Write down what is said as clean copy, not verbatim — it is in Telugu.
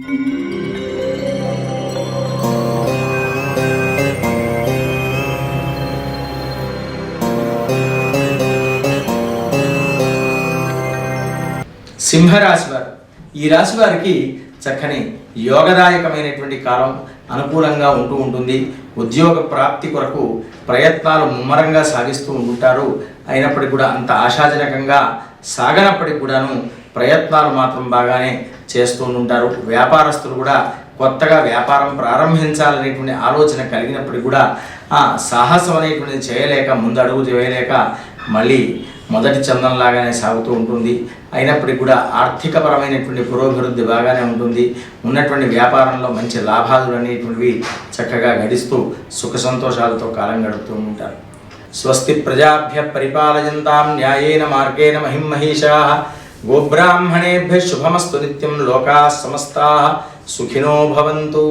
సింహరాశి వారు, ఈ రాశి వారికి చక్కని యోగదాయకమైనటువంటి కాలం అనుకూలంగా ఉంటుంది. ఉద్యోగ ప్రాప్తి కొరకు ప్రయత్నాలు ముమ్మరంగా సాగిస్తూ ఉంటారు. అయినప్పటికీ కూడా అంత ఆశాజనకంగా సాగనప్పటికి కూడాను ప్రయత్నాలు మాత్రం బాగానే చేస్తూ ఉంటారు. వ్యాపారస్తులు కూడా కొత్తగా వ్యాపారం ప్రారంభించాలనేటువంటి ఆలోచన కలిగినప్పటికీ కూడా ఆ సాహసం అనేటువంటిది చేయలేక, ముందు అడుగు చేయలేక మళ్ళీ మొదటి చందంలాగానే సాగుతూ ఉంటుంది. అయినప్పటికీ కూడా ఆర్థికపరమైనటువంటి పురోభివృద్ధి బాగానే ఉంటుంది. ఉన్నటువంటి వ్యాపారంలో మంచి లాభాలు అనేటువంటివి చక్కగా గడిస్తూ సుఖ సంతోషాలతో కాలం గడుపుతూ ఉంటారు. స్వస్తి ప్రజాభ్య పరిపాలయంతాం న్యాయేన మార్గేణ మహిమహీషాః. గోబ్రాహ్మణేభ్యః శుభమస్తు నిత్యం. లోకాః సమస్తాః సుఖినో భవంతు.